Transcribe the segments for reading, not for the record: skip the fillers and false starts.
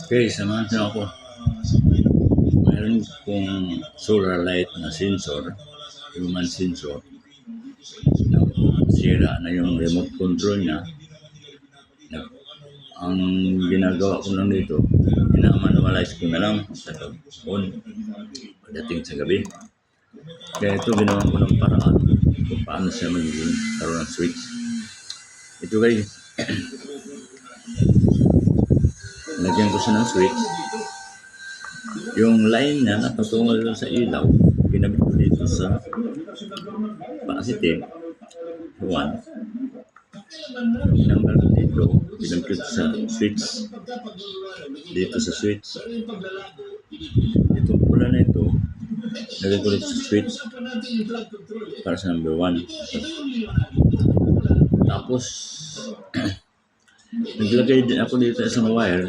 Okay, samahan niyo ako. Mayroon kong solar light na sensor, human sensor, na sira na yung remote control niya. Ang ginagawa ko lang dito, ina-manualize ko na lang sa on pagdating sa gabi. Kaya ito ginawa ko ng paraan kung paano siya magiging karoon ng switch. Ito guys, lagyan ko siya ng switch. Yung line niya na patungo sa ilaw, ginamit ko dito sa positive 1. Number dito, ginamit ko sa switch. Dito sa switch. Itong pula na ito, lagyan ko dito sa switch para sa number 1. Tapos, naglagay din ako dito sa isang wire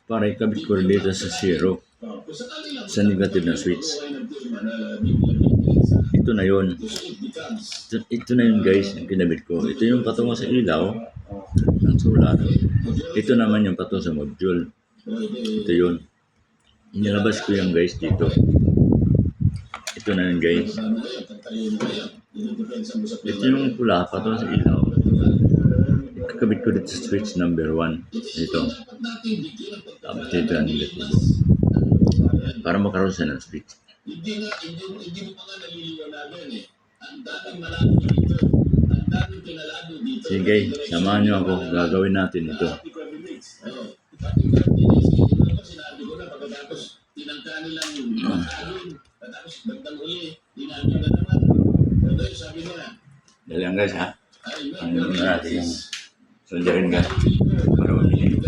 para ikabit ko dito sa 0 sa negative na switch. Ito na yun. Ito na yun guys, yung kinabit ko. Ito yung patungo sa ilaw ng solar. Ito naman yung patungo sa module. Ito yun. Inilabas ko yung guys dito. Ito na yun guys. Ito yung pula patungo sa ilaw. Kakabit ko dito sa switch number 1. Ito. Tapos dito ang negatibo. Para makaroon siya ng switch. Hindi mo pa nga naliliwanagan eh. Ang daming malabo dito. Ang daming pinalabo dito. Sige, samahan niyo ako. Gagawin natin ito. Sinabi ko na pagkatapos tinangka nilang masalin. Pagkatapos bagdang uli. Tinangka na naman. Pero sabi nila. Dali lang guys ha. Ano natin yung sundarin ka. Para mamili.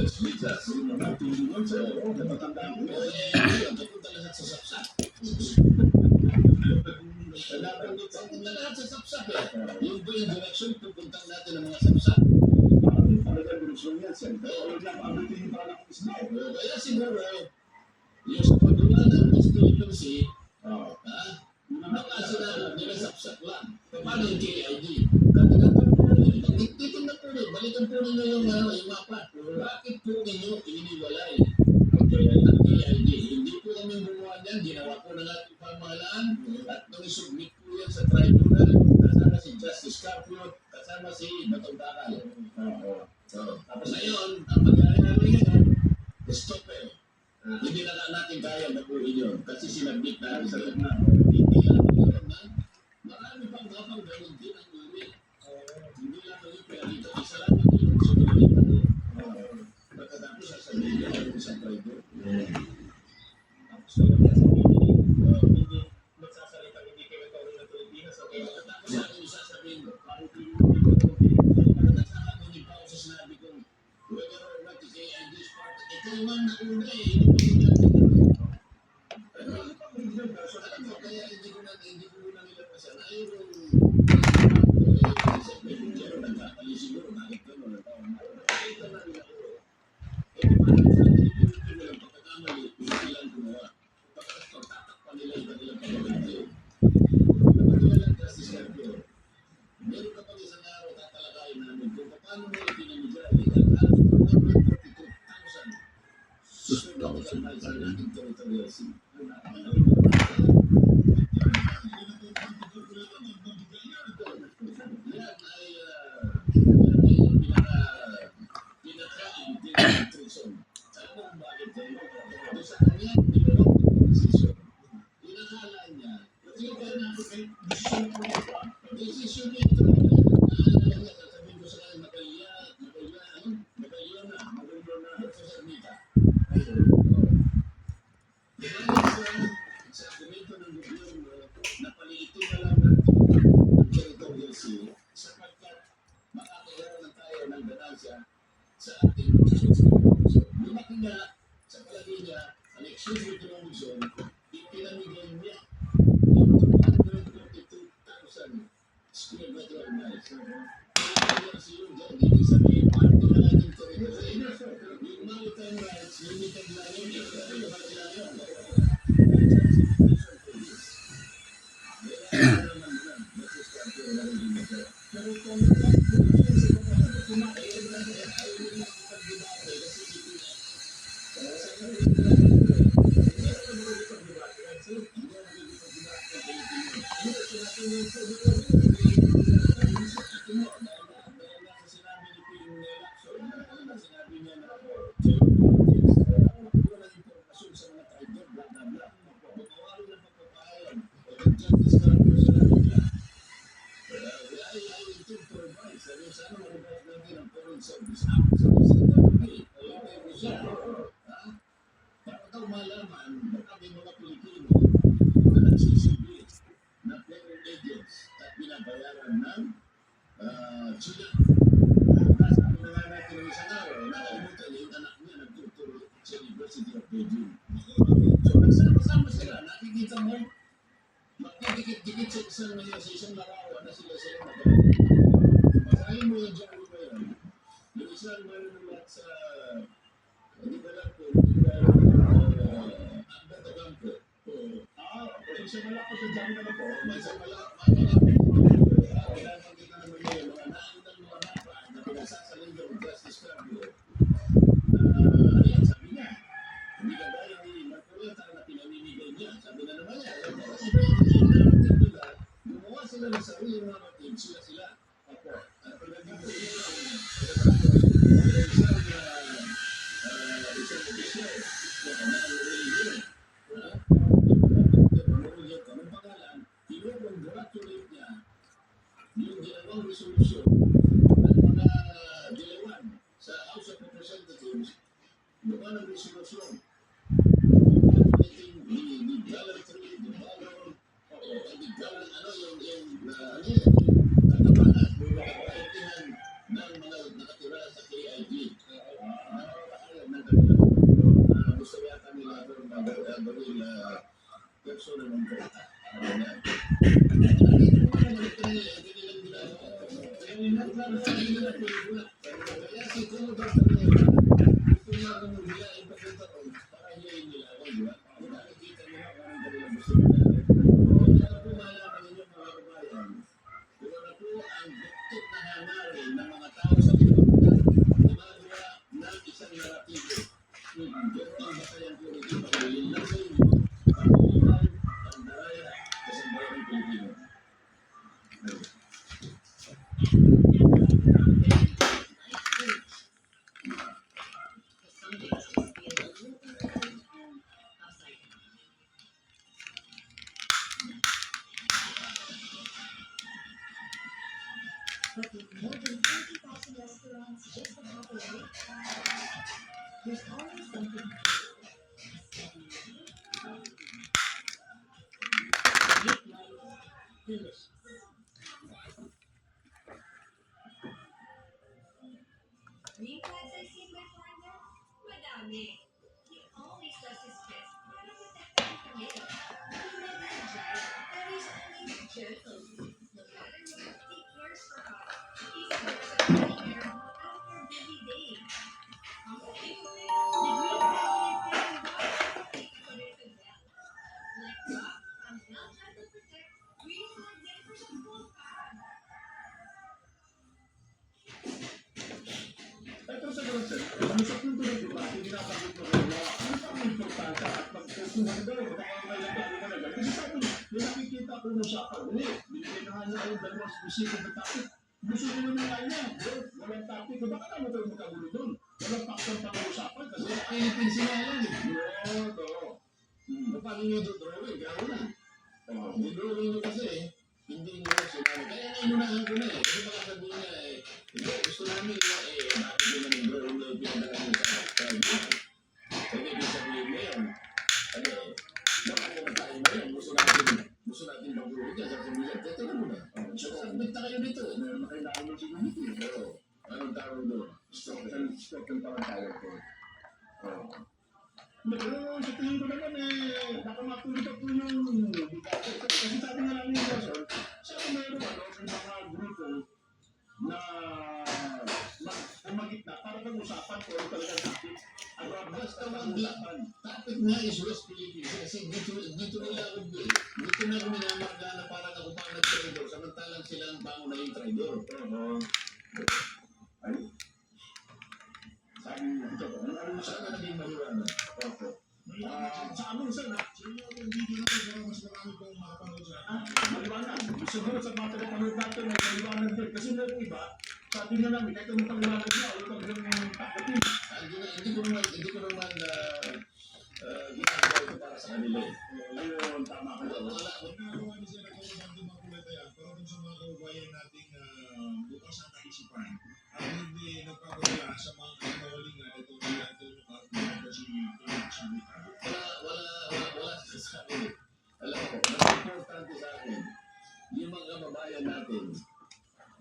Pupunta lahat sa sapsap eh. Yung po yung direction, pupunta natin ng mga sapsap. Kaya siguro, yung sa paggawa ng constituency, baka sila nila sapsap lang. Paano yung KID? Titignan po rin, balikan po ninyo yung mapa. Bakit po ninyo iniwalay ang KID? Hindi po kami gumawa niyan, ginawa po ng ating pamahalaan at nung isubmit po yan sa tribunal, kasama si Justice Carpio, kasama si Batong Bakal. Tapos ngayon, ang mangyayari ngayon, stop eh. Hindi na natin kaya nabuhin yun kasi sinabit na sa lagna. Hindi lang yun na, marami pang gapang ganun din ang gawin. Hindi lang yun, kaya dito, isa lang yun sa pinalitan yun. Pagkatapos, sasabihin niya ng isang tribunal. Tapos hindi magsasalita, hindi kayo tawag ng Pilipinas. Okay, tapos ano yung sasabihin mo? Nagsasabi ko din pa ako sa sinabi ko, whether or not to say this part, ito yung mga nauna eh. Kaya hindi ko na nilapasan. Ayaw yung nagkakali siguro, bakit ka mo? Ito na nila ko. Ito pa rin sa nilang pagkakamali, hindi lang gumawa. Pagkakastor, tatakpan nila yung kanilang pagkakamali. Pagkakalang Justice Carpio, meron ka pang isang araw tatalakayin namin kung paano mo itinamigay ang halos 142,000 susunod na sa ating territorial sea. Yan ay pinaka-intelligent. Alam mo kung bakit kayo? Ito sa kanya, decision. Inakala niya, kasi yung kaya natin kayo, decision ito. Sasabihin ko sa kanya, magaliya na, sasabihin sa argumento ng gobyerno na paliitin na lang ang territorial sea sapagkat makakaroon tayo ng ganansya sa ating lumaki nga sa palagi niya ang exclusive economic zone, ipinamigay niya yung 142,000 square meter of miles. Hindi sabihin, parte na natin territory. Yung maritime rights, limited lang yun. Pero kung rin makipag-debate kasi hindi na. Sa kanila hindi na makipag-debate. Kasi hindi na makipag-debate ng Pilipino. Ano sa natin yung sa atin mo, dahil nasa sinabi ni Ping Lacson, sinabi niya na geopolitics, wala ng impormasyon sa mga traitor, bla bla bla. Mawawala ng pagpapahayag. Justice ka lang po sinabi niya. I will take to advice. Sana maribas natin ang Foreign Service Act sa Disability. Ayun mo siya. Para daw malaman, baka may mga Pilipino na nagsisibit na foreign agents at binabayaran ng China. Nasabi na nga natin ng isang araw, nakalimutan yung anak niya nagtuturo sa University of Beijing. So, nagsama-sama sila. Nakikita mo, magdidikit-dikit sa isang larawan na sila magawa. Basahin mo yung diary mo yan. Yung isang manunulat sa, hindi ba lang po, Anda Tagampo. Kasi malako sa diary na po. Kailangan kita naman yun, mga naandang mga mapa na pinagsasaling ng Justice Club. Ayan, sabi niya, hindi ka ba yung Marcoleta na pinamimigay niya? Sabi na naman niya, gumawa sila ng sarili mga motive, sila. Opo. At pinagiging isang official na religion. Anong pangalan? I-congratulate niya yung ginawang resolusyon at mga dilawan sa House of Representatives, gawa ng resolusyon. The gallantry, the valor, the gallant, katapangan, kapaitihan ng mga nakatira sa KIG. Alam ng kanila. Gusto yata nila doon gawin persona ng grata. Kaya si Commodore gusto niya kung nila ipagkita ko para hilayin nila ako, di ba? Nakikita nila kung anong kanilang gusto nila. Kaya po malaman ninyo mga kabayan, kung ano po ang duktot na hangarin ng mga tao sa Pilipinas, gumagawa ng isang naratibo. Duktot ba kayang purity, paglilinasin, pag-uural, pagdaraya, kasambayan ng Pilipino. But with more than 20,000 restaurants just about the way, there's always something to do. Make life delicious. Green flags I see in my partner? Madami. He always does his best para protektahan kami. Tulad ni si Jai, pero he's always gentle. No matter what, he cares for us. He's there to take care after a busy day. Ang favorite, the green flag is getting water. Kita ko rin sa Bell. Like Rob, ang Bell Gentle Protect, green flag din for sa full card. Ito sa ganun, sir. Sa punto ng debate, ginagawa ko rin na ano pa ang importante at pagkukuhan daw, makakamayan ka rin talaga. Kasi sa akin, may nakikita ko mo sa pag-uli. Binigay na nga niya yung dalawang specific na topic. Gusto ko naman nga niya, walang topic. Baka naman tayo magkagulo doon. Walang factor pang-usapan kasi nakainitin sila yan. Oo. Paano nyo drawing? Gano'n na. Drawing nyo kasi, hindi nyo sinabi. Kaya nainunahan ko na eh. Kasi baka sabihin niya eh, hindi, gusto namin bakit nyo naman drawing na pinadala nyo sa private. Kasi ibig sabihin mo yun. Ano, baka naman tayo mo yun. Gusto natin mag-drawing niya. Sabi niya, teka na muna. So, submit na kayo dito. Meron na kayo nakamit sigurity. Oo. Anong tawag doon? Spoken parang tawag ko. Oo. Pero sa tingin ko naman baka matuloy pa po yung debate. Kasi sabi nga namin yung person, sabi meron yung mga grupo na umagit na para pag-usapan ko yung talagang topic. Basta mag-usapan. Topic nga is West Philippines. Kasi dito nila ako dito na kami namarga na parang ako pang nag-trader. Samantalang sila ang pangunahing trader. Ay? Sana naging maliwanag. Sa amin, sir, sino yung video na ito, pero mas marami pong makapanood sa maliwanag. Siguro sa mga tagapanood natin ay maliwanag din. Kasi meron iba, sabi na namin, kahit anong paliwanag niya, ay talagang takatin. Hindi ko naman ginagawa ito para sa kanila. Ayun, tama ka. Wala. Nagawa ni Sir ako ng mga kuleta yan, pero dun sa mga kababayan nating bukas ang kaisipan, at hindi nagpapagala sa mga kanawalingan, ito nila ito yung kapatid si Wala sa akin. Alam ko, mas importante sa akin, yung mga kababayan natin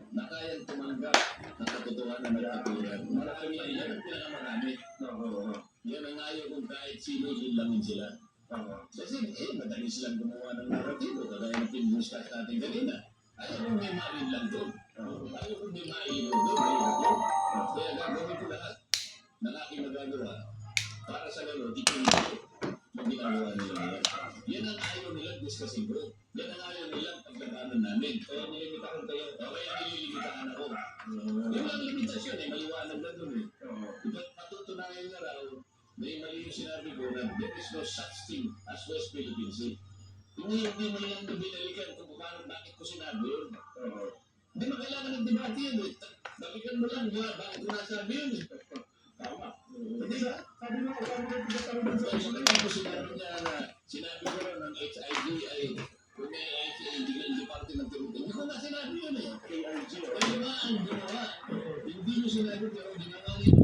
na kayang tumanggap ng katotohanan ng katuliran. Marami yan ang pinakamarami. Yan ang ayaw kung kahit sino hilangin sila. Kasi madali silang gumawa ng naratibo. Kagaya ng pinuskas natin kanina. Ayaw kung may marin lang doon. Ayaw kung may mailog doon. Kaya gagawin ko lahat ng aking magagawa para sa gano'n, itinigil yung ginagawa nila ngayon. Yan ang ayaw nilang discussing group. Yan ang ayaw nilang paglabanan namin. Kaya nilimitahan kayo. Kaya nililimitahan ako. Yung lang limitasyon maliwanag na doon Patutunayan na raw, may mali yung sinabi ko na there is no such thing as West Philippine Sea. Hindi mo lang binalikan kung paano, bakit ko sinabi yun. Hindi mo kailangan ng debate yun. Balikan mo lang, bakit ko nasabi yun Tama. Hindi ba? Sabi mo, kung ano yung pinagkaroon sa So, ko sinabi niya na sinabi ko rin ng HIG ay kung may hindi parte ng tirutin. Hindi ko na sinabi yun KIG. Kaya nga ang ginawa. Hindi nyo sinabi pero ginawa niyo.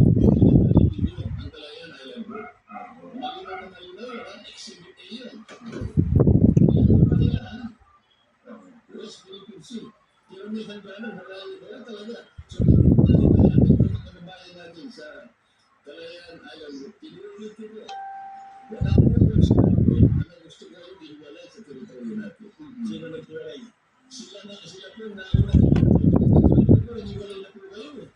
Ang Talayan Island Group. Malinaw na malinaw yun. Exhibit A yun. West Philippine Sea. Kilometer gano'n. Wala talaga. So, mga kababayan natin sa Talayan Island Group. Tinulit ko. Wala ko yung sinabi na gusto ko yung iwalay sa teritoryo natin. Sino nagtuwalay? Sila po nauna. Iniwalay na po kayo.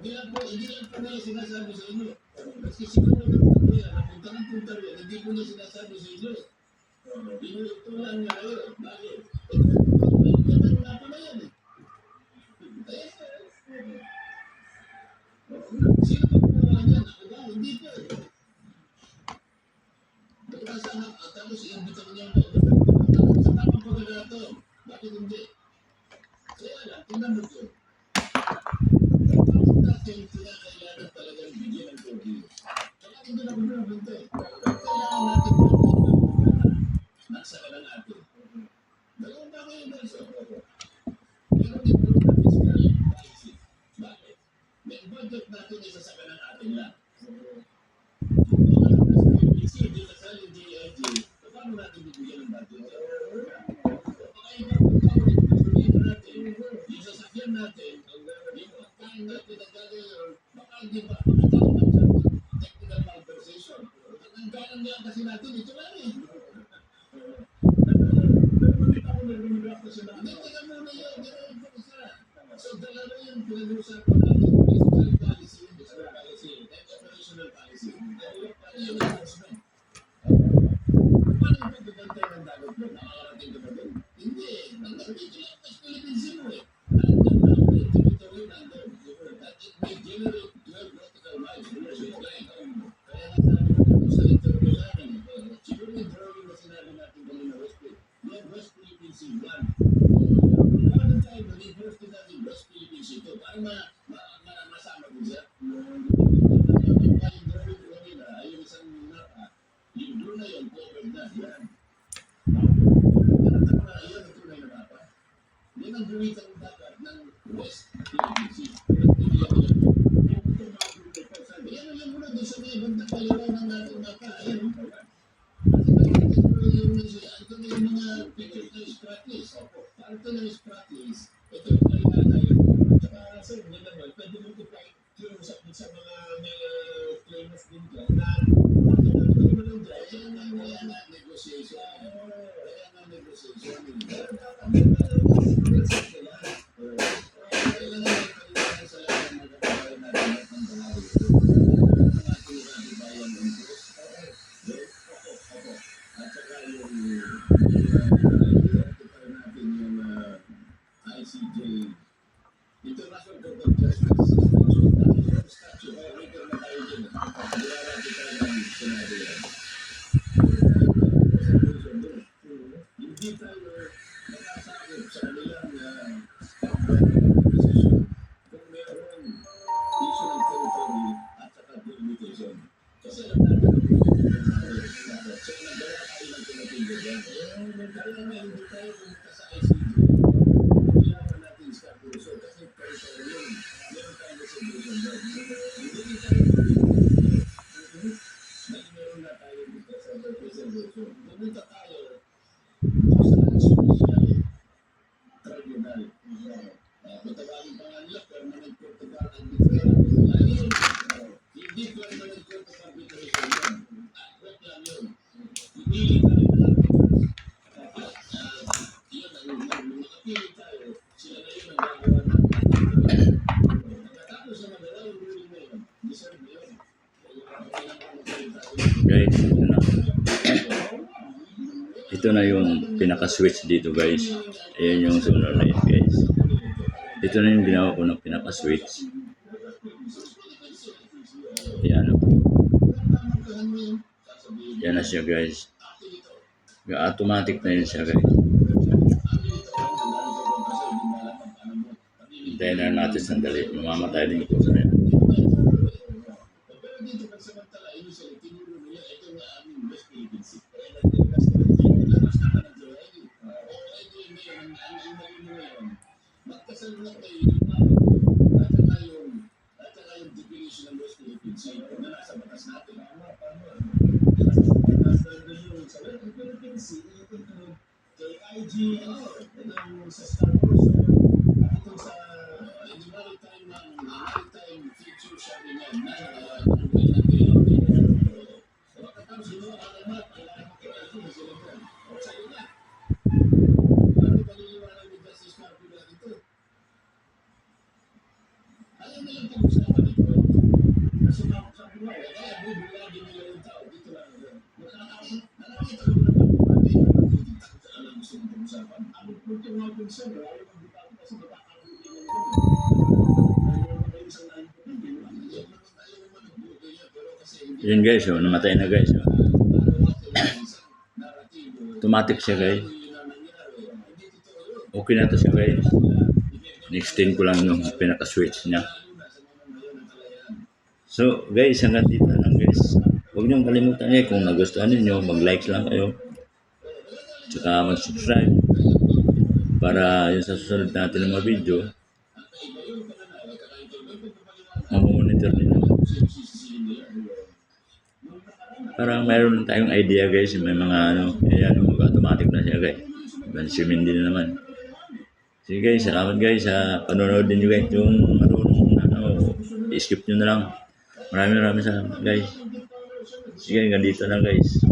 Hindi lang po nila sinasabi sa inyo. Kasi siguro napunta ng punta rin, hindi po niya sinasabi sa inyo. Ito lang nga kayo. Bakit? Ito nga po na yan Sino po po yan? Ako ba? Hindi po Tapos i-invita niya sa tamang pagkagato. Bakit hindi? Kaya lang, tingnan mo po. Bakit natin kinakailangan talagang bigyan ng tubig? Kaya hindi na bumabunta Kailangan natin nasa ka lang natin. Dalawang bagay yung verso. Meron din po na fiscal policy. Bakit? May budget natin isa sa kanang atin lang. Hindi kasali DIG, paano natin bibigyan ng budget? Baka iba po natin, yung sasakyan natin, yung pagkain natin ang gagawin, baka hindi pa makatawag sa technical malversation. Ang galang lang kasi natin, ito lang Nagpunit ako nag-react kasi na Hindi, teka muna yun, gano'n po isa. So, dalawa yung pinag-usapan natin, fiscal policy, and operational policy. Yung enforcement. Paano yung pagbibantay ng dagat mo? Nakakarating ka ba doon? Hindi. Nandito lang mas Philippines mo Nandun na ang territory nandun. At it may generate 12 nautical miles. Kaya nasabi ko sa interview namin, siguro yung drawing na sinabi natin kanina, West Philippine Sea 1. Kaya nung tayo, reverse din natin West Philippine Sea 2. Para masama din siya. Yung drawing ko kanina, ay yung isang yung blue na yun, covered na. Yan. Yan ang tunay na mapa. Yan ang guwitan ng dagat ng West Philippine Sea. Yan ang yung muna doon sa may bandang kaliwa ng nating mapa. Ayan. Ito na yung mga pictures ng spratlys. Ito ng spratlys. Ito yung kaliwa yun. Tsaka sir, hindi naman, pwede mo ito yung sa mga claimants din dyan na Kaya nga negotiation. ICJ, International Court of Justice, statute, Diwara kita ng Senado yan. Hindi tayo nakasakop sa kanilang desisyon kung mayroong issue ng territory at saka delimitation. Kasi alam natin so nagawa tayo ng tumatingin dyan. Kaya nga hindi tayo pumunta sa ICJ. Kailangan natin sa puso kasi territory yun. Meron tayong reservation doon. Hindi tayo meron na tayo dito sa reservation. Pumunta tayo sa special tribunal. Kung tawagin pa nga nila, permanent court of arbitration. Hindi permanent court of arbitration yun. Wait lang yun. Pipili tayo ng arbiters. Yun ang makapili tayo. Sila na yun ang gagawa ng pagkatapos na magalaw yung ruling na yun. Deserve na yun. Guys, ito na yung pinaka-switch dito guys. Ayan yung solar light guys. Ito na yung ginawa ko ng pinaka-switch. Ayan o. Yan na siya guys. Automatic na yun siya guys. Hintayin na natin sandali. Mamamatay din ito sa yan. Pero dito pansamantala, initially, tinuro nila, ito nga aming West Philippine Sea. Kaya nagtigas na ito. Labas na ka ng Joel. O ito yung ngayon, ang email mo ngayon. Magkasalunat kayo yung at saka yung definition ng West Philippine Sea na nasa batas natin. Nasa batas natin sa West Philippine Sea, ito kay IG, itong sa Star Wars, at itong sa maritime feature sabi niya na pagkatapos ginawa ka naman, kailangan mo kailangan mo sila dyan. O sa'yo na. Bakit paniniwala ni Justice Marco na ito? Ayaw na lang pag-usapan ito. Kasi sabi mo, kaya bubulagin nila yung tao. Dito lang yun. Nakakita ko naman yung pati na nagtitigtak sa alam gusto mong pag-usapan. Ang punto nga kung saan, ayaw mong bitaw kasi makakabuti nila yun. Yun guys, oh, namatay na guys. Oh. Automatic siya guys. Okay na to siya guys. Extend ko lang yung pinaka-switch niya. So guys, hanggang dito lang guys. Huwag niyong kalimutan kung nagustuhan ninyo, mag-like lang kayo. Tsaka mag-subscribe. Para yung sa susunod natin ng mga video, mamonitor ninyo. Parang mayroon tayong idea guys, may mga ayan, automatic na siya guys. Benjamin din naman. Sige guys, salamat guys sa panonood din nyo guys. Yung marunong i-skip nyo na lang. Maraming salamat guys. Sige, hanggang dito na guys.